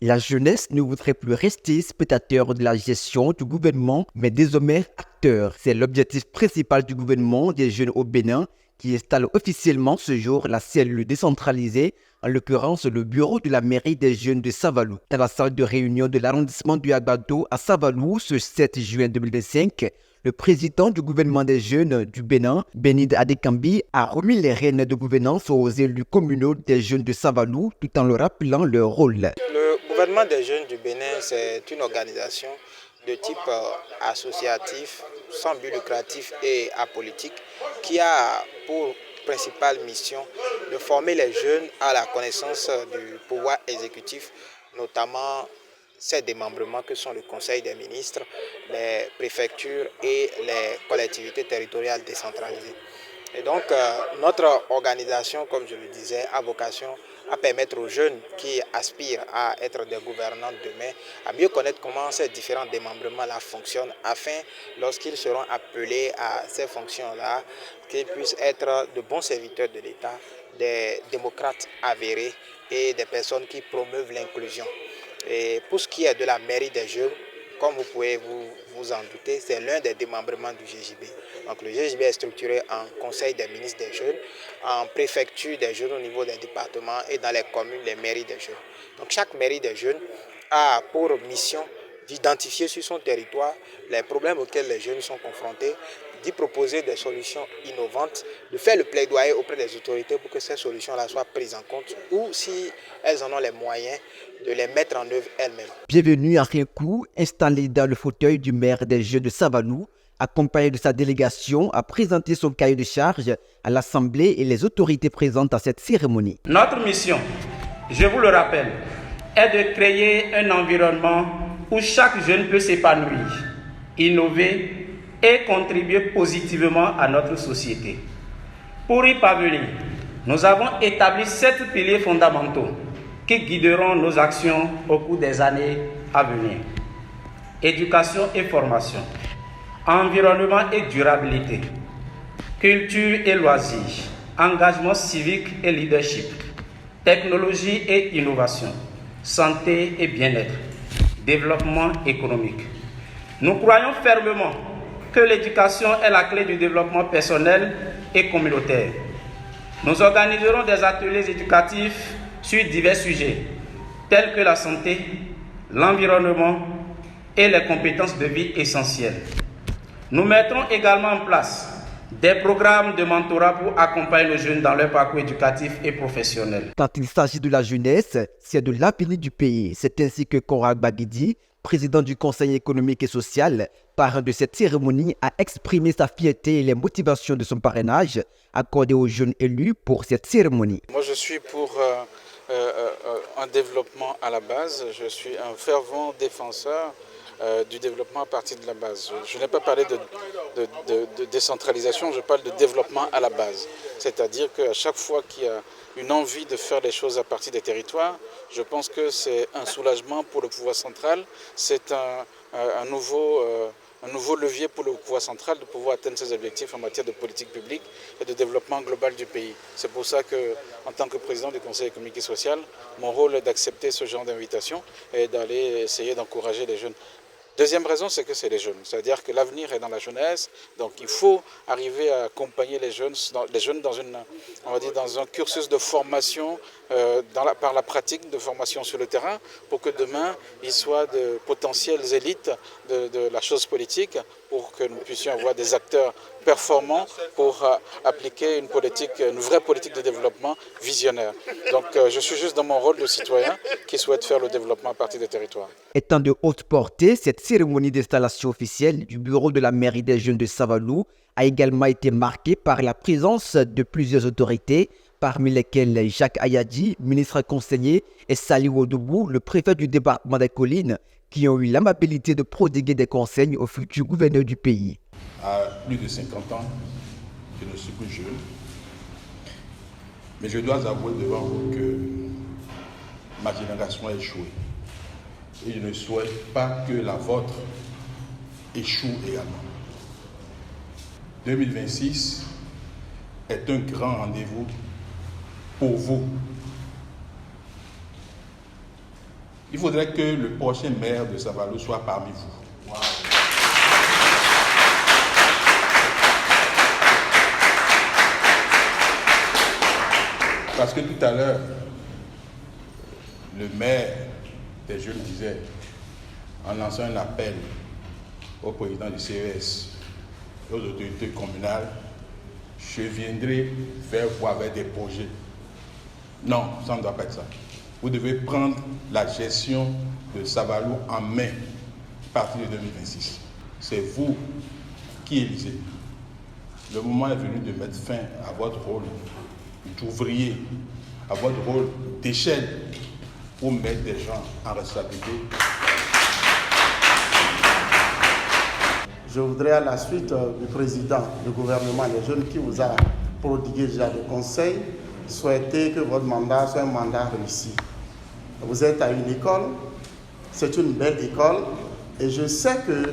La jeunesse ne voudrait plus rester spectateur de la gestion du gouvernement, mais désormais acteur. C'est l'objectif principal du gouvernement des jeunes au Bénin, qui installe officiellement ce jour la cellule décentralisée, en l'occurrence le bureau de la mairie des jeunes de Savalou. Dans la salle de réunion de l'arrondissement du Agbado à Savalou ce 7 juin 2025, le président du gouvernement des jeunes du Bénin, Benid Adekambi, a remis les rênes de gouvernance aux élus communaux des jeunes de Savalou tout en leur rappelant leur rôle. Le gouvernement des jeunes du Bénin, c'est une organisation de type associatif, sans but lucratif et apolitique, qui a pour principale mission de former les jeunes à la connaissance du pouvoir exécutif, notamment ces démembrements que sont le Conseil des ministres, les préfectures et les collectivités territoriales décentralisées. Et donc, notre organisation, comme je le disais, a vocation à permettre aux jeunes qui aspirent à être des gouvernants demain, à mieux connaître comment ces différents démembrements-là fonctionnent, afin, lorsqu'ils seront appelés à ces fonctions-là, qu'ils puissent être de bons serviteurs de l'État, des démocrates avérés et des personnes qui promeuvent l'inclusion. Et pour ce qui est de la mairie des jeunes, comme vous pouvez vous en douter, c'est l'un des démembrements du GJB. Donc le GJB est structuré en conseil des ministres des jeunes, en préfecture des jeunes au niveau des départements et dans les communes, les mairies des jeunes. Donc chaque mairie des jeunes a pour mission d'identifier sur son territoire les problèmes auxquels les jeunes sont confrontés, d'y proposer des solutions innovantes, de faire le plaidoyer auprès des autorités pour que ces solutions-là soient prises en compte ou, si elles en ont les moyens, de les mettre en œuvre elles-mêmes. Bienvenue à Rienkou, installé dans le fauteuil du maire des jeunes de Savalou, accompagné de sa délégation, a présenté son cahier de charge à l'Assemblée et les autorités présentes à cette cérémonie. Notre mission, je vous le rappelle, est de créer un environnement où chaque jeune peut s'épanouir, innover et contribuer positivement à notre société. Pour y parvenir, nous avons établi 7 piliers fondamentaux qui guideront nos actions au cours des années à venir. Éducation et formation, environnement et durabilité, culture et loisirs, engagement civique et leadership, technologie et innovation, santé et bien-être, développement économique. Nous croyons fermement que l'éducation est la clé du développement personnel et communautaire. Nous organiserons des ateliers éducatifs sur divers sujets, tels que la santé, l'environnement et les compétences de vie essentielles. Nous mettrons également en place des programmes de mentorat pour accompagner nos jeunes dans leur parcours éducatif et professionnel. Quand il s'agit de la jeunesse, c'est de l'avenir du pays. C'est ainsi que Koral Babidi, président du Conseil économique et social, parrain de cette cérémonie, a exprimé sa fierté et les motivations de son parrainage accordé aux jeunes élus pour cette cérémonie. Moi, je suis pour un développement à la base. Je suis un fervent défenseur du développement à partir de la base. Je n'ai pas parlé de décentralisation, je parle de développement à la base. C'est-à-dire qu'à chaque fois qu'il y a une envie de faire les choses à partir des territoires, je pense que c'est un soulagement pour le pouvoir central, c'est un nouveau levier pour le pouvoir central de pouvoir atteindre ses objectifs en matière de politique publique et de développement global du pays. C'est pour ça que, en tant que président du Conseil économique et social, mon rôle est d'accepter ce genre d'invitation et d'aller essayer d'encourager les jeunes. Deuxième raison, c'est que c'est les jeunes. C'est-à-dire que l'avenir est dans la jeunesse. Donc il faut arriver à accompagner les jeunes dans un cursus de formation par la pratique, de formation sur le terrain, pour que demain, ils soient de potentielles élites de la chose politique, pour que nous puissions avoir des acteurs performants pour appliquer une vraie politique de développement visionnaire. Donc je suis juste dans mon rôle de citoyen qui souhaite faire le développement à partir des territoires. Étant de haute portée, cette cérémonie d'installation officielle du bureau de la mairie des jeunes de Savalou a également été marquée par la présence de plusieurs autorités, parmi lesquelles Jacques Ayadi, ministre conseiller, et Saliou Odoubou, le préfet du département des Collines, qui ont eu l'amabilité de prodiguer des conseils au futur gouverneur du pays. À plus de 50 ans, je ne suis plus jeune, mais je dois avouer devant vous que ma génération a échoué. Et je ne souhaite pas que la vôtre échoue également. 2026 est un grand rendez-vous pour vous. Il faudrait que le prochain maire de Saint-Valo soit parmi vous. Wow. Parce que tout à l'heure, le maire des jeunes disait, en lançant un appel au président du CES et aux autorités communales, je viendrai faire vous avec des projets. Non, ça ne doit pas être ça. Vous devez prendre la gestion de Saint-Valo en main à partir de 2026. C'est vous qui élisez. Le moment est venu de mettre fin à votre rôle d'ouvrier, à votre rôle d'échelle pour mettre des gens en responsabilité. Je voudrais, à la suite du président du gouvernement des jeunes qui vous a prodigué déjà des conseils, souhaiter que votre mandat soit un mandat réussi. Vous êtes à une école, c'est une belle école, et je sais que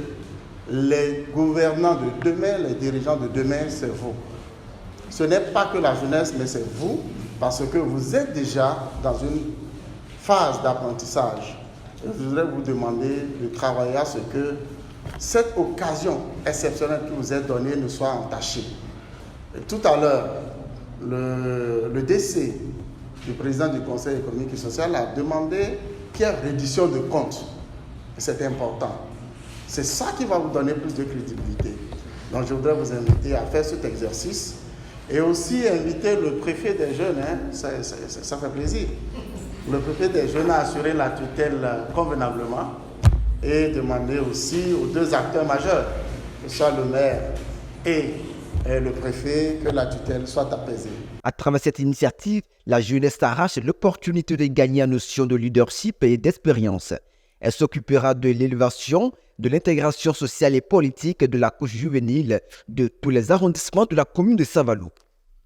les gouvernants de demain, les dirigeants de demain, c'est vous. Ce n'est pas que la jeunesse, mais c'est vous, parce que vous êtes déjà dans une phase d'apprentissage. Je voudrais vous demander de travailler à ce que cette occasion exceptionnelle qui vous est donnée ne soit entachée. Et tout à l'heure, le décès du président du Conseil économique et social a demandé qu'il y ait reddition de comptes. C'est important. C'est ça qui va vous donner plus de crédibilité. Donc je voudrais vous inviter à faire cet exercice et aussi inviter le préfet des jeunes, ça fait plaisir. Le préfet des jeunes a assuré la tutelle convenablement et demander aussi aux deux acteurs majeurs, que ce soit le maire et le préfet, que la tutelle soit apaisée. À travers cette initiative, la jeunesse s'arrache l'opportunité de gagner en notion de leadership et d'expérience. Elle s'occupera de l'élévation, de l'intégration sociale et politique de la couche juvénile de tous les arrondissements de la commune de Saint-Valo.